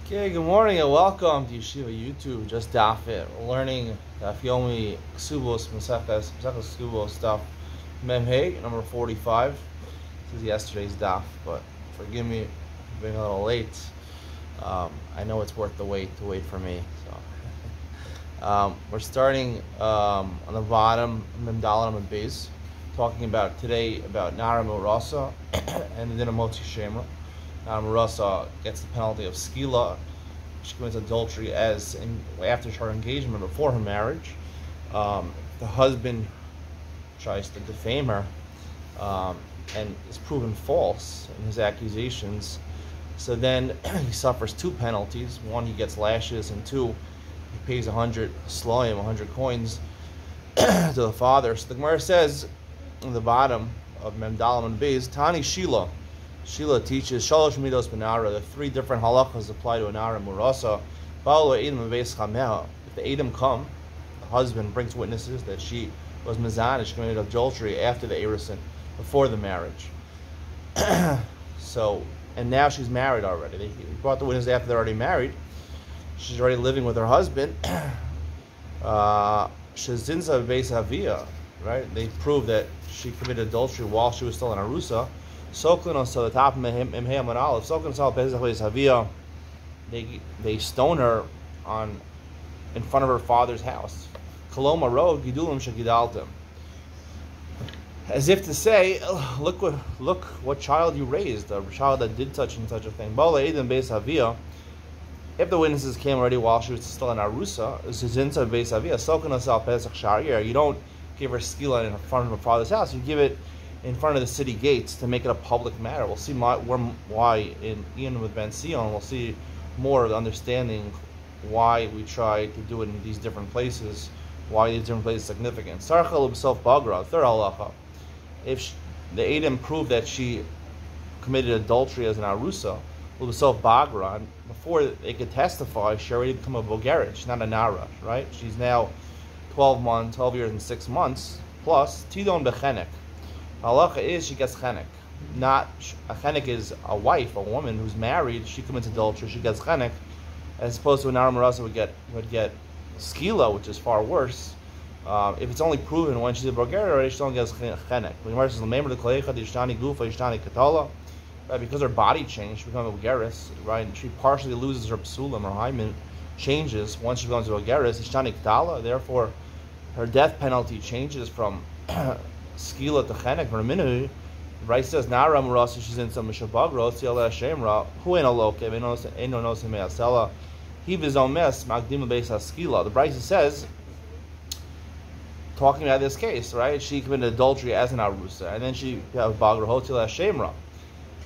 Okay, good morning and welcome to Yeshiva YouTube. Just Daf It. We're learning Daf Kesubos, Maseches Kesubos stuff. Memhei, number 45. This is yesterday's Daf, but forgive me for being a little late. I know it's worth the wait to wait for me. So we're starting on the bottom, Memdalam and Beis, talking about today about Nara Murasa and the Dinamoti Shemra. Marasa gets the penalty of skila. She commits adultery after her engagement, before her marriage. The husband tries to defame her and is proven false in his accusations. So then he suffers two penalties. One, he gets lashes, and two, he pays 100 sloim, 100 coins to the father. So the Gemara says on the bottom of Memdalam and Beis, Tani Shila. Shila teaches Shalosh Midos Benara. The three different halachas apply to Anara Murasa. If the Edom come, the husband brings witnesses that she was mizan and she committed adultery after the Erison, before the marriage. And now she's married already. They brought the witnesses after they're already married. She's already living with her husband. Shezinza Beis Havia, right? They prove that she committed adultery while she was still in Arusa. The top they stone her in front of her father's house. As if to say, look what child you raised, a child that did such and such a thing. If the witnesses came already while she was still in Arusa, you don't give her skila in front of her father's house, you give it in front of the city gates to make it a public matter. We'll see why in Ian with Ben Sion, we'll see more of the understanding why we try to do it in these different places, why these different places are significant. Sarchal himself Bagra, third halacha. If the Edom proved that she committed adultery as an Arusa, himself Bagra, before they could testify, she already become a Bulgarian. She's not a Nara, right? She's now 12 years and 6 months, plus Tidon Bechenek. Halacha is she gets chenek. Not a chenek is a wife, a woman who's married. She commits adultery. She gets chenek, as opposed to an Nara Marasa would get skila, which is far worse. If it's only proven when she's a Bulgarian already, she only gets chenek. Right, because her body changed, she becomes a Bulgaris, right? And she partially loses her psulim, her hymen changes once she becomes a Bulgaris. Ishtani ketala. Therefore, her death penalty changes from skila to chenek for a minute. Right, says Nara Murasa, she's in some mishabagro, Siala Shemra, who ain't a loke, ain't no knows him asela. He was on mess, Magdim base skila. The Bryce says, talking about this case, right? She committed adultery as an Arusa, and then she have Bagro Hotila Shemra.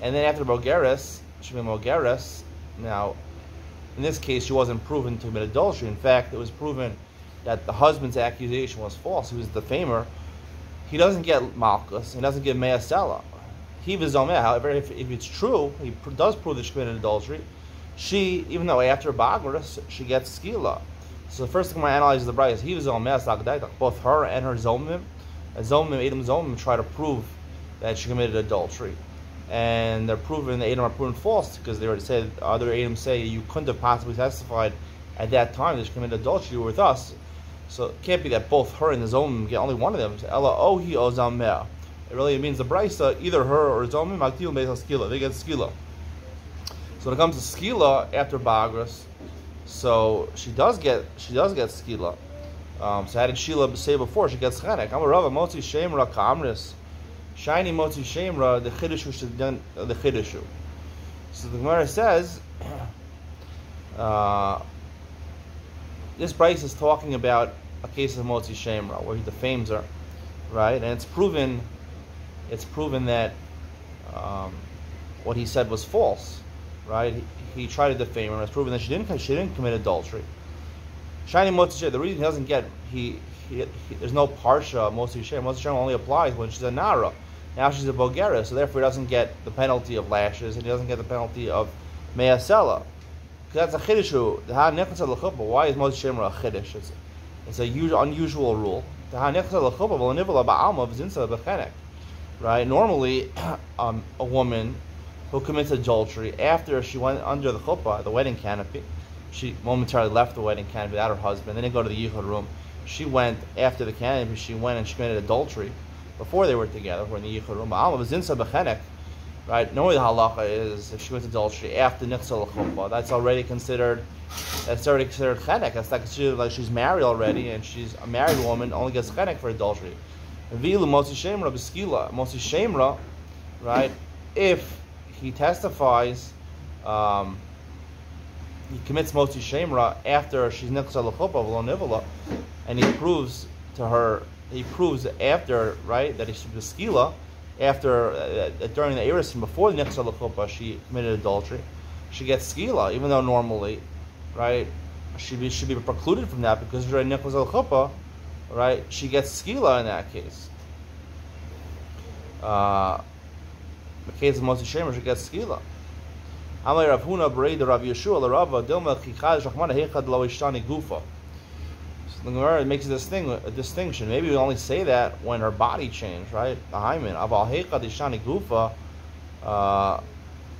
And then after Bulgaris, she became Bulgaris. Now, in this case, she wasn't proven to commit adultery. In fact, it was proven that the husband's accusation was false. He was the defamer. He doesn't get Malchus. He doesn't get Me'asela. He was Zomeh. However, if it's true, he does prove that she committed adultery. She, even though after Bagras, she gets Skila. So the first thing I analyze is the Bryce. He was Zomeh. Both her and her Zomim, Edom Zomim, try to prove that she committed adultery. And they're proven, the Edom are proven false, because they already said, other Edom say, you couldn't have possibly testified at that time that she committed adultery with us. So it can't be that both her and the Zomim get only one of them. Ella ohi o zameh. It really means the Brisa, either her or Zomim, magtil based on skila. They get skila. So when it comes to skila after Bagras, so she does get skila. So how did Sheila say before? She gets chenek. I'm a rava motzi shemra kamris. Shiny motzi shemra the chidushu the chidushu. So the Gemara says, this Bryce is talking about a case of Motzi Shemra, where he defames her, right? And it's proven that what he said was false, right? He tried to defame her. It's proven that she didn't commit adultery. Shiny Motzi Shemra. The reason he doesn't get there's no parsha Motzi Shemra. Motzi Shemra only applies when she's a Nara. Now she's a Bulgaria, so therefore he doesn't get the penalty of lashes, and he doesn't get the penalty of Me'asela. That's a chidushu. Why is Motzi Shemra a chidush? It's a unusual rule. Right? Normally, a woman who commits adultery after she went under the chuppah, the wedding canopy. She momentarily left the wedding canopy without her husband. Then they go to the yichud room. She went after the canopy. She went and she committed adultery before they were together. We're in the yichud room. Right? Normally the halacha is if she commits adultery after nichsal chuppah, that's already considered chenek. That's like she's married already, and she's a married woman only gets chenek for adultery. Vilu mosi shemra b'skila. Mosi shemra, right? If he testifies, he commits mosi shemra after she's nichsal chuppah v'lo nivala, and he proves after, right, that he's b'skila, after during the eris and before the nichsal chuppah she committed adultery, she gets skila, even though normally, right, she should be precluded from that because during nichsal chuppah, right, she gets skila in that case. The case of Moshe Shemer, she gets skila. Amay Rav Huna Bereida Rav Yeshua L'Rava Dilma Chichad Shachmana Heichad Lo Ishtani Gufa. So the Gemara makes a distinction. Maybe we only say that when her body changed, right? The hymen Aval Heichad Ishtani Gufa,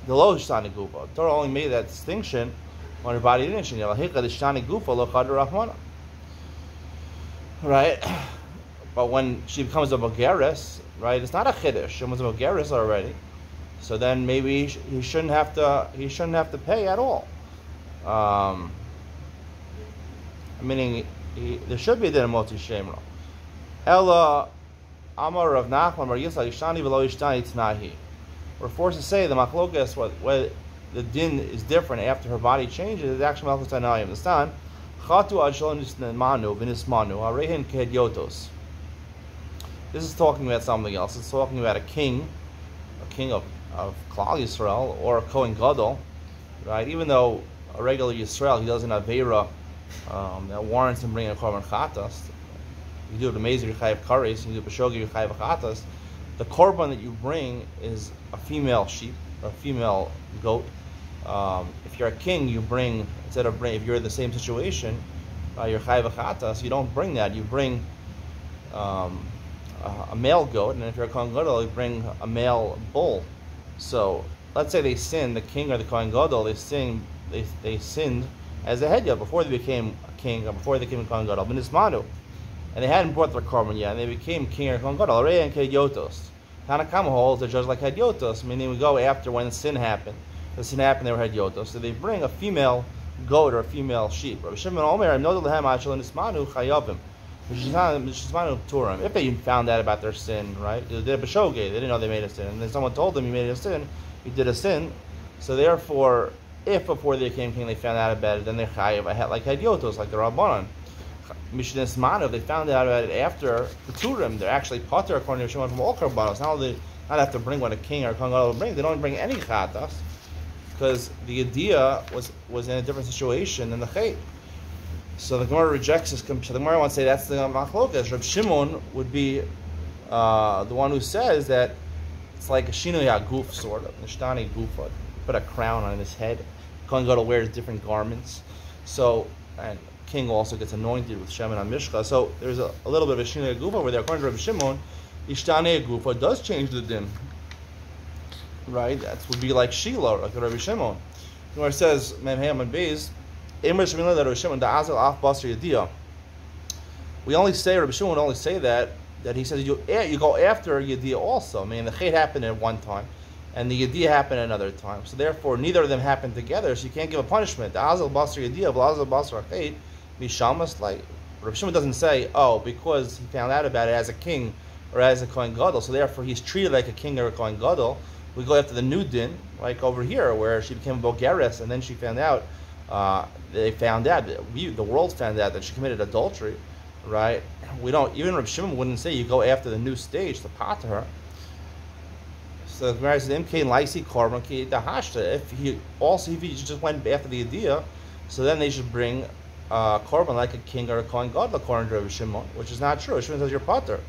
the Lo Ishtani Gufa. Torah only made that distinction when her body didn't change. Aval Heichad Ishtani Gufa Lo Chad Rahmana. Right? But when she becomes a Bogeres, right, it's not a Chiddush. She was a Bogeres already. So then maybe he shouldn't have to pay at all. Meaning there should be a din of moti shemra. Ella Amar Rav Nachman Bar Yisrael Ishtani v'lo Ishtani Tnahi. We're forced to say the machlokas what the din is different after her body changes is actually malchus tanayim. The stand chatu ad shalom nismanu v'nismanu arehin kehedyotos. This is talking about something else. It's talking about a king of Klal Yisrael or a Kohen Gadol, right? Even though a regular Yisrael, he doesn't have Aveira that warrants him bringing a korban chatas. You do it amazing, you chayav kares, you do b'shogi, you chayav chatas. The korban that you bring is a female sheep or a female goat. If you're a king, you bring if you're in the same situation, you're chayav chatas. You don't bring that. You bring a male goat, and if you're a Kohen Gadol, you bring a male bull. So let's say they sinned, the king or the Kohen Gadol, they sinned as a hedyot before they became a king or before they became a Kohen Gadol, b'nismanu, and they hadn't brought their korban yet, and they became king or Kohen Gadol. Arei and kedyotos. Tanakama holds they're just like hedyotos, meaning we go after when the sin happened. The sin happened, they were hedyotos. So they bring a female goat or a female sheep. Rabbi Shimon Omer, nodel lehem achal nismanu chayavim. If they found out about their sin, right? They did a b'shogeg, they didn't know they made a sin, and then someone told them you made a sin, you did a sin. So therefore, if before they became king they found out about it, then they're chayav like hedyotos, like the Rabbanan. Mishnah Manu, if they found out about it after the Turim, they're actually pater according to Shimon from all korbanos. Now they not have to bring what a king or a kohen gadol will bring. They don't bring any chatas because the idea was in a different situation than the chet. So the Gemara rejects this. So the Gemara wants to say that's the machlokas. Reb Shimon would be the one who says that it's like a shinui haguf sort of nishtani gufa. Put a crown on his head. Kohen gadol wears different garments. So and king also gets anointed with shemen on mishcha. So there's a little bit of a shinui haguf over there. According to Reb Shimon, ishtani gufa does change the din. Right? That would be like Shiloh, like Reb Shimon. The Gemara says memhei amud beis. We only say Rabbi Shimon would only say that he says you go after Yediyah also. I mean, the Chet happened at one time, and the Yediyah happened at another time. So therefore, neither of them happened together. So you can't give a punishment. The Azal Basar Yediyah, Azal Basar Chet, Mishamas. Like Rabbi Shimon doesn't say, because he found out about it as a king or as a Kohen Gadol, so therefore he's treated like a king or a Kohen Gadol. We go after the new din, like over here, where she became a Bogeres, and then she found out. The world found out that she committed adultery, right? We don't, even Reb Shimon wouldn't say you go after the new stage to pater her. So the Gemara says, if he just went after the idea, so then they should bring korban like a king or a kohen gadol according to Reb Shimon, which is not true. Shimon says you're pater.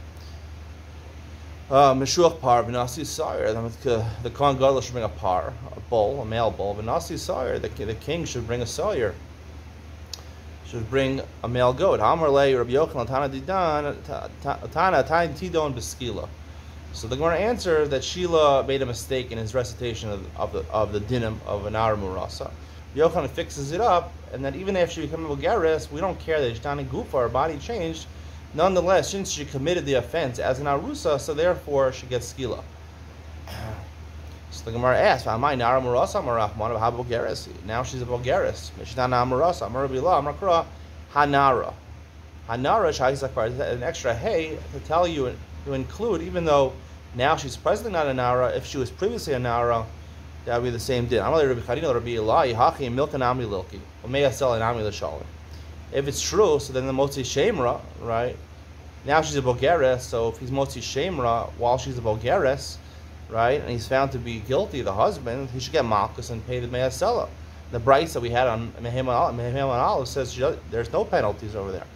Meshuach par v'nasi sire. The kohen gadol should bring a par, a bull, a male bull. V'nasi sire. The king should bring a sire. Should bring a male goat. Hamar lei Rabbi Yochanan Tana Didan Tana Tidon Beskila. So the Gemara answers that Sheila made a mistake in his recitation of the dinim of an Ara Murasa. Yochanan fixes it up, and that even after she became a Bogeres, we don't care that Ishtani Gufa, her body changed. Nonetheless, since she committed the offense as an Arusa, so therefore she gets Skila. So the Gemara asks, "Am Nara Murasa Marachman of Bogeres? Now she's a Bogeres. She's not Nara Murasa. Marabila Makra Hanara. Hanara Shaisakar. An extra hey to tell you to include, even though now she's presently not a Nara. If she was previously a Nara, that would be the same din. If it's true, so then the Motzi Shemra, right? Now she's a Bogeres, so if he's Motzi Shemra while she's a Bogeres, right, and he's found to be guilty, the husband, he should get Malchus and pay the Me'asela. The Bryce that we had on Mehem and Olive says there's no penalties over there.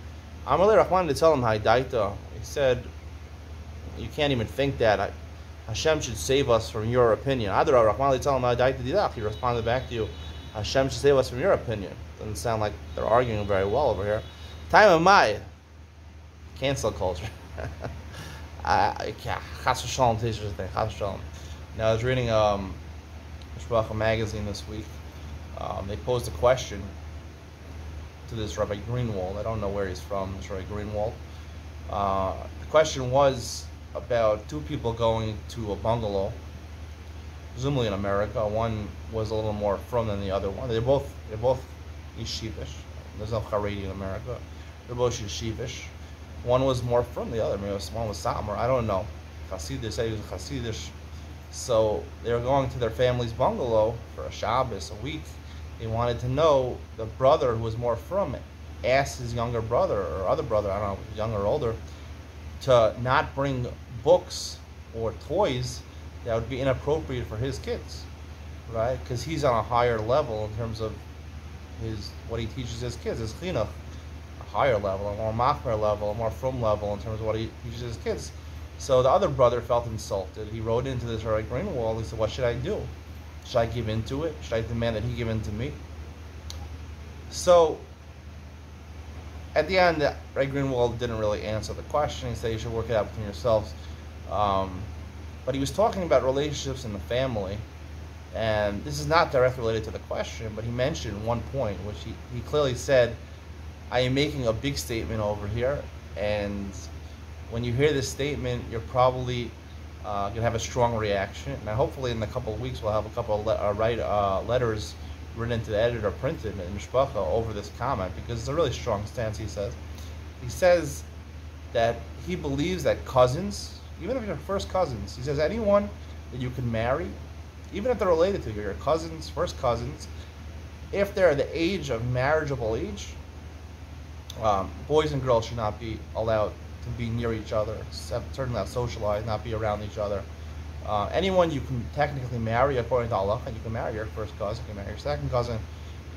Amalei Rahman to tell him Haidaita. He said, you can't even think that. Hashem should save us from your opinion. Adra Rahman tell him Haidaita Didach. He responded back to you, Hashem should save us from your opinion. Doesn't sound like they're arguing very well over here. Time of Mai. Cancel culture. Chas v'shalom teaches thing. Chas v'shalom. Now I was reading Mishpacha magazine this week. They posed a question to this Rabbi Greenwald. I don't know where he's from. This Rabbi Greenwald. The question was about two people going to a bungalow, presumably in America. One was a little more from than the other one. They're both yeshivish. There's no Haredi in America. They're both yeshivish. One was more from the other. Maybe one was Satmar. I don't know. Hasidish, said he was Hasidish. So they were going to their family's bungalow for a Shabbos, a week. They wanted to know, the brother who was more from it asked his younger brother or other brother, I don't know, younger or older, to not bring books or toys that would be inappropriate for his kids, right? Because he's on a higher level in terms of what he teaches his kids, his chinuch, a higher level, a more machmer level, a more from level in terms of what he teaches his kids. So the other brother felt insulted. He wrote into this Rabbi Greenwald. He said, what should I do? Should I give in to it? Should I demand that he give in to me? So at the end, Rabbi Greenwald didn't really answer the question. He said you should work it out between yourselves. But he was talking about relationships in the family. And this is not directly related to the question, but he mentioned one point, which he clearly said, I am making a big statement over here, and when you hear this statement, you're probably going to have a strong reaction. Now, hopefully in a couple of weeks, we'll have a couple of letters written into the editor, printed in Mishpacha over this comment, because it's a really strong stance, he says. He says that he believes that cousins, even if you're first cousins, he says anyone that you can marry, even if they're related to you, your cousins, first cousins, if they're the age of marriageable age, boys and girls should not be allowed to be near each other, certainly not socialize, not be around each other. Anyone you can technically marry according to Allah, and you can marry your first cousin, you can marry your second cousin,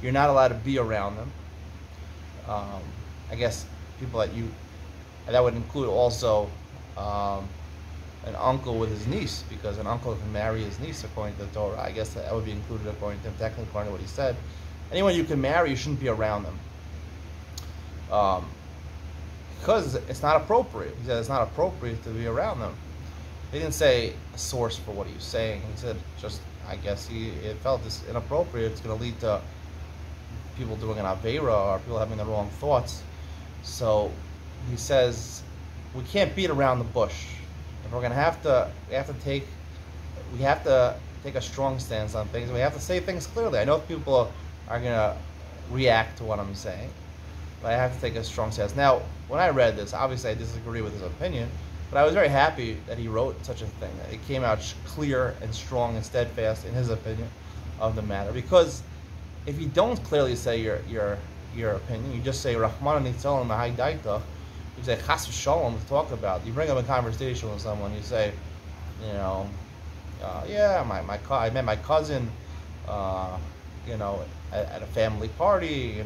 you're not allowed to be around them. I guess people that would include also an uncle with his niece, because an uncle can marry his niece according to the Torah. I guess that would be included according to him, technically according to what he said. Anyone you can marry, you shouldn't be around them. Because it's not appropriate. He said it's not appropriate to be around them. He didn't say a source for what he was saying. He said just, I guess it felt this inappropriate. It's going to lead to people doing an Aveira or people having the wrong thoughts. So he says we can't beat around the bush. If we're going to we have to take a strong stance on things. We have to say things clearly. I know people are going to react to what I'm saying, but I have to take a strong stance. Now, when I read this, obviously I disagree with his opinion, but I was very happy that he wrote such a thing, that it came out clear and strong and steadfast in his opinion of the matter. Because if you don't clearly say your opinion, you just say Rahman Nitzalim Mahai Daita, you say Chas v'Shalom to talk about. You bring up a conversation with someone, you say, yeah, I met my cousin, at a family party,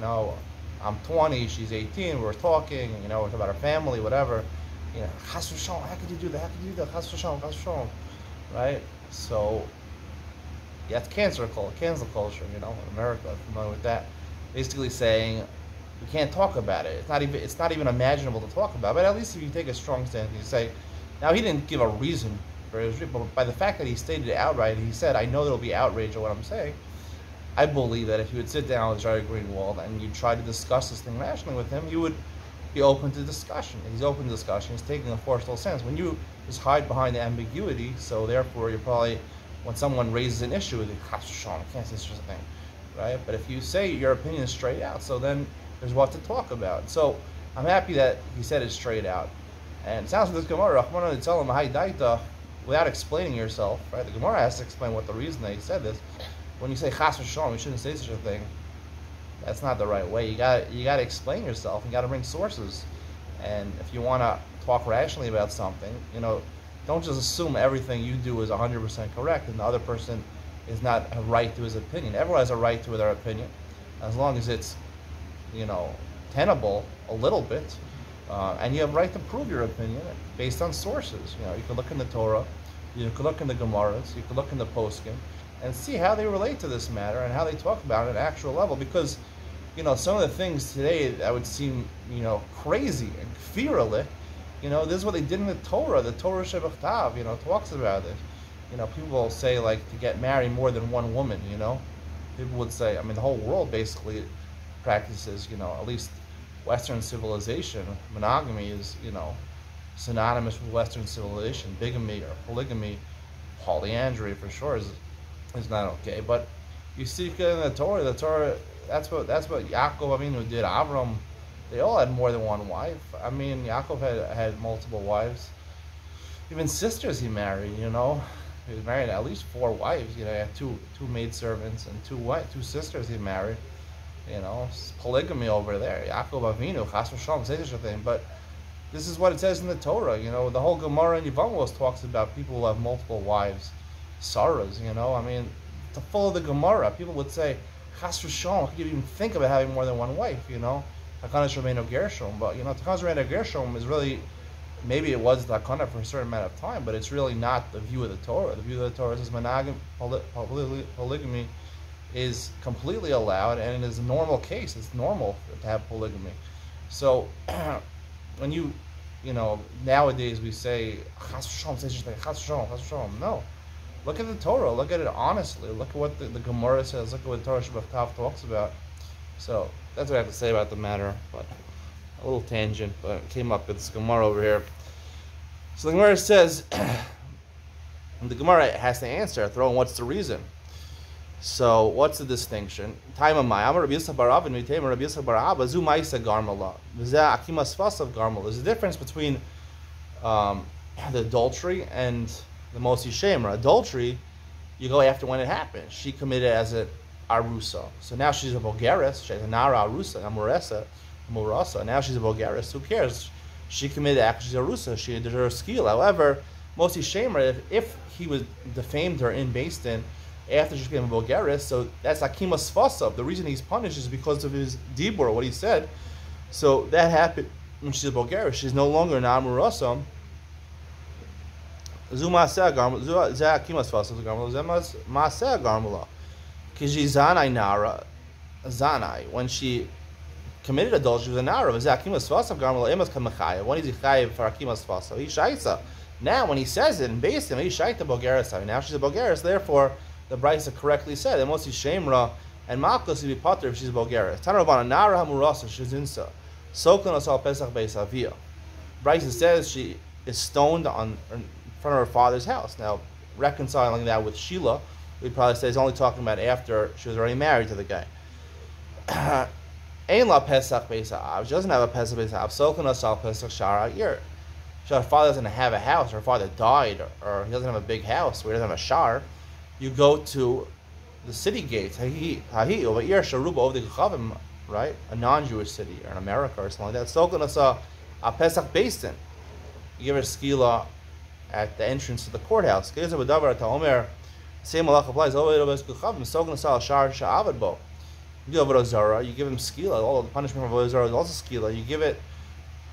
I'm 20, she's 18, we're talking, we're talking about our family, whatever. Chas v'Shalom, how could you do that? How could you do that? Chas v'Shalom, right? So, yeah, it's cancel culture, in America, I'm familiar with that. Basically saying, we can't talk about it. It's not even imaginable to talk about, but at least if you take a strong stance, you say, now he didn't give a reason But by the fact that he stated it outright, he said, I know there'll be outrage at what I'm saying. I believe that if you would sit down with Jerry Greenwald and you try to discuss this thing rationally with him, you would be open to discussion. He's open to discussion. He's taking a forceful stance. When you just hide behind the ambiguity, so therefore you're probably, when someone raises an issue with you, I can't say such a thing, right? But if you say your opinion straight out, so then there's what to talk about. So I'm happy that he said it straight out. And it sounds like this Gemara, Rahman tell him daita, without explaining yourself, right? The Gemara has to explain what the reason they said this. When you say chas v'shalom, you shouldn't say such a thing. That's not the right way. You gotta explain yourself. You gotta bring sources. And if you want to talk rationally about something, don't just assume everything you do is 100% correct and the other person is not a right to his opinion. Everyone has a right to their opinion, as long as it's, tenable a little bit. And you have a right to prove your opinion based on sources. You can look in the Torah, you can look in the Gemaras, you can look in the Poskim, and see how they relate to this matter and how they talk about it at an actual level. Because, some of the things today that would seem, crazy and kfirah, this is what they did in the Torah. The Torah Shebachtav, talks about it. People will say, like, to get married more than one woman, People would say, the whole world basically practices, at least Western civilization. Monogamy is, synonymous with Western civilization. Bigamy or polygamy, polyandry for sure is not okay. But you see in the Torah, that's what Yaakov Avinu did. Avram, they all had more than one wife. Yaakov had multiple wives. Even sisters he married, He was married at least 4 wives. He had two maidservants and two sisters he married. Polygamy over there. Yaakov Avinu, chas v'shalom, say such a thing. But this is what it says in the Torah. The whole Gemara in Yevamos talks about people who have multiple wives, saras. To follow the Gemara, people would say, chas v'shalom, how could you even think about having more than one wife? Takana Shemeno Gershom. But Takana Shemeno Gershom is really, maybe it was Takana for a certain amount of time, but it's really not the view of the Torah. The view of the Torah is polygamy is completely allowed, and it is a normal case. It's normal to have polygamy. So when nowadays we say chas v'shalom, say chas v'shalom. No, look at the Torah. Look at it honestly. Look at what the Gemara says. Look at what the Torah Shebachtav talks about. So that's what I have to say about the matter. But a little tangent, but it came up with this Gemara over here. So the Gemara says, the Gemara has to answer, throwing what's the reason. So what's the distinction? There's a difference between the adultery and the Mosi Shemer. Adultery, you go after when it happened. She committed as an arusa. So now she's a bogeres. She's a nara arusa, a murasa. Now she's a bogeres. Who cares? She committed actually she's a arusa. She did her skill. However, Mosi Shemer, if he was defamed her in Beis Din after she became a bogeres, so that's akima sfasav. The reason he's punished is because of his dibur, what he said. So that happened when she's a bogeres. She's no longer an amurasa. When she committed adultery, she was a nara. When is he chayiv for akimas fasav? He shaisa. Now, when he says it in Beis Din, he shaita bogeres. Now she's a bogeres. Therefore, the Brisa correctly said that Mosi Shemra and Malchus would be potter if she's a bogeres. Tanarabana nara hamurasa shezinsa. Soklan asal pesach beis avia. Brisa says she is stoned in front of her father's house. Now, reconciling that with Sheila, we'd probably say he's only talking about after she was already married to the guy. Ein la pesach beis av. She doesn't have a pesach beis av. Soklan asal pesach shara year. So her father doesn't have a house, her father died, or he doesn't have a big house, or he doesn't have a shar. You go to the city gates, right? A non-Jewish city, or in America, or something like that. So a Pesach Beis Din. You give her skila at the entrance to the courthouse. Same malach applies. You give Avodah Zarah, you give him skila. All the punishment for Avodah Zarah is also skila. You give it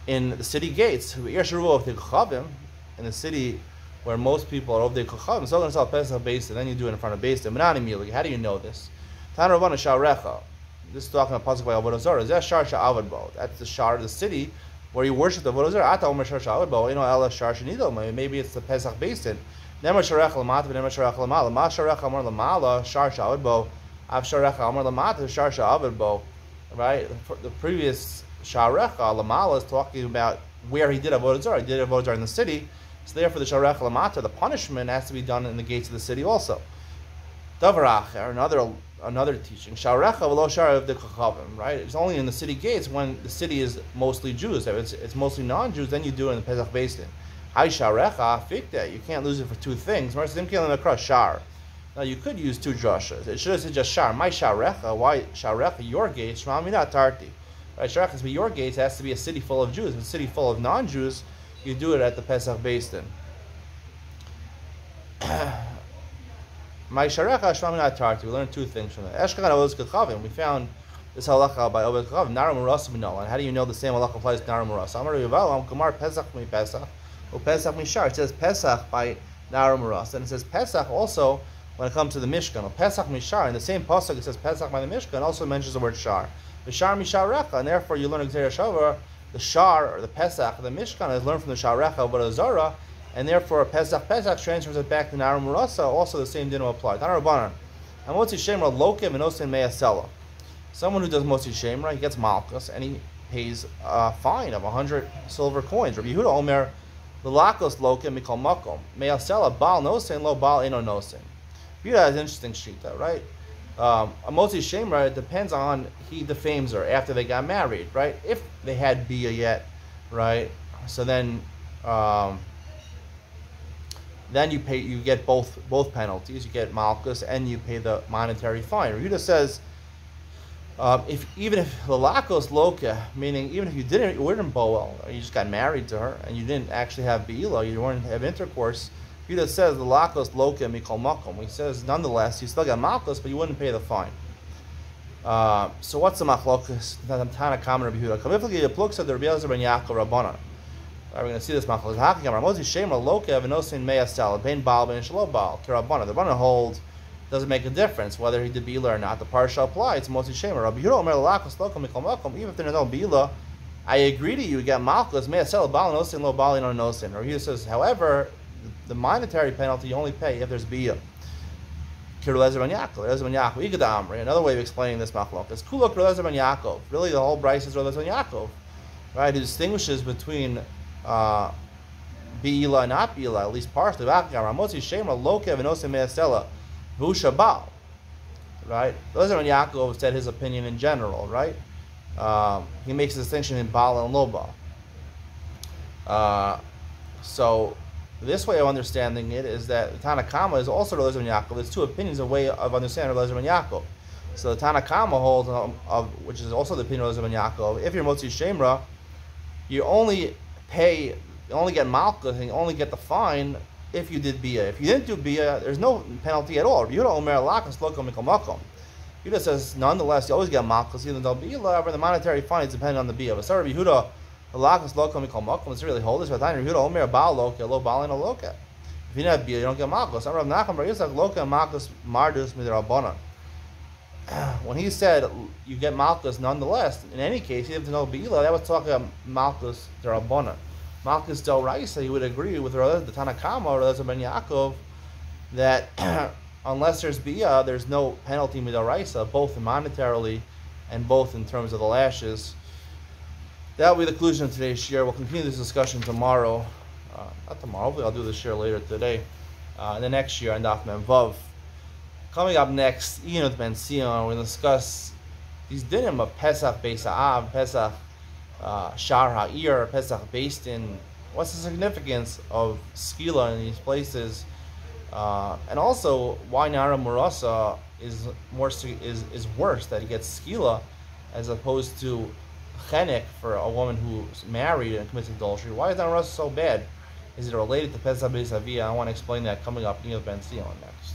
in the city gates, in the city where most people are of the Kochavim, so going to sell Pesach Beis Din, then you do it in front of Beis Din. How do you know this? This is talking about pasuk by Avodah Zarah. That's shar sha'avad bo. That's the shar of the city where you worship the Avodah Zarah. Ata omer shar sha'avad bo. Ela shar shenido. Maybe it's the Pesach Beis Din. Nemar sharech lamata, nemar sharech lamala. Ma sharech amar lamala, shar sha'avid bo. Av sharech amar lamata, shar sha'avid bo. Right? The previous sharecha lamala is talking about where he did avodah zarah. He did avodah zarah in the city. So therefore, the sharecha lamata, the punishment has to be done in the gates of the city also. Davarach, or another teaching. Sharecha v'lo sharav de kachavim. Right? It's only in the city gates when the city is mostly Jews. If it's mostly non-Jews, then you do it in the Pesach Beis Din. Hi sharecha fikta. You can't lose it for two things. Now you could use two drashas. It should have said just shar. My sharecha. Why sharecha? Your gates. Shmami not tarti. Right? Sharecha is your gates. It has to be a city full of Jews. If it's a city full of non-Jews, you do it at the Pesach Beis Din. My sharecha shmami not tarti. We learned two things from that. Eshkan avos kachavim. We found this halacha by avos kachavim. Nara muras minol. And how do you know the same halacha applies to nara muras? Amar Yuval Am Kamar Pesach mi Pesach. Pesach mishar. It says Pesach by Nara Muras, and it says Pesach also when it comes to the Mishkan. Pesach mishar. In the same pasuk it says Pesach by the Mishkan. Also mentions the word shar. The shar misharecha, and therefore you learn Gzeira Shavar. The shar or the Pesach, the Mishkan is learned from the sharecha avodah zarah, and therefore Pesach transfers it back to Nara Murasa. Also the same din will apply. Tana Rabbanan. And Motzi Shemra lokev and osin me'asela. Someone who does Motzi Shemra, he gets malchus and he pays a fine of 100 silver coins. Rabbi Yehuda Omer. The lakos lokim mikol makom me'asela bal nosen lo bal eno nosen. Yehuda has an interesting shita, right? A motzi shemra, it depends on he defames her after they got married, right? If they had bia yet, right? So then you get both penalties. You get malchus and you pay the monetary fine. Yehuda says, even if the lakos loka, meaning even if you weren't boel, or you just got married to her and you didn't actually have beila, you didn't have intercourse, Yehuda says the lakos loka mikol makom. He says nonetheless you still got malchus, but you wouldn't pay the fine. So what's the machlokas? Tana kamen Rabbi Yehuda. Kamiflagi the pluk said the Rabbi Elazar ben Yaakov Rabbanan. We're going to see this machlokas. Hakim Ramosi Shemra loka v'nosin me'asel bein baal ben shelo baal kirabbanan. The Rabbanan holds. Doesn't make a difference whether he did bila or not. The parsha applies. It's mostly shema. Rabbi Yehuda Omer lakos lokom mikol makom. Even if there's no bila, I agree to you. Get malchus me'asel bal nosin lo bal eno nosin. Or he says, however, the monetary penalty you only pay if there's bila. Kirulezer ben Yaakov. Kirulezer ben Yaakov. Igad Amri. Another way of explaining this machlokas. Kula Kirulezer ben Yaakov. Really, the whole Bryce is Kirulezer ben Yaakov, right? He distinguishes between bila and not bila, at least partially. Ramotzi shema lokev v'nosin me'asela. Vushabal, right? Elazar ben Yaakov said his opinion in general, right? He makes a distinction in Baal and Lo Baal. So this way of understanding it is that the Tanakama is also Elazar ben Yaakov. There's two opinions, a way of understanding Elazar ben Yaakov. So the Tanakama holds, which is also the opinion of Elazar ben Yaakov, if you're Motzi Shemra, you only get malchus and you only get the fine if you did bia. If you didn't do bia, there's no penalty at all. Yehuda Omer lakas lokom mikol makom. Yehuda says, nonetheless, you always get malchus, even though bia, however, the monetary fine is dependent on the bia. But sorry, Yehuda lakas lokom mikol makom. It's really hold this. But Yehuda Omer baal loka lo baal eno loka. If you don't have bia, you don't get malchus. Rav Nachman bar Yitzchak loka malchus mardus midrabanan. When he said you get malchus, nonetheless, in any case, even if there's no bia, that was talking about malchus derabanan. Malchus del Raisa, he would agree with the Tanakama or Elazar ben Yaakov that unless there's bia, there's no penalty midal Raisa, both monetarily and both in terms of the lashes. That will be the conclusion of today's share. We'll continue this discussion tomorrow. Not tomorrow, hopefully I'll do this share later today. And the next year on Daf Mem Vav. Coming up next, Ian with Ben Sion, we're going to discuss these dinim of Pesach Beis Ha'av, Pesach Shar Ha'ir, Pesach Beis Din. What's the significance of skila in these places, and also why Nara Murasa is worse, that he gets skila as opposed to chenek for a woman who's married and commits adultery. Why is Nara Murasa so bad? Is it related to Pesach Beis Havia? I want to explain that coming up. Neil Ben Sion next.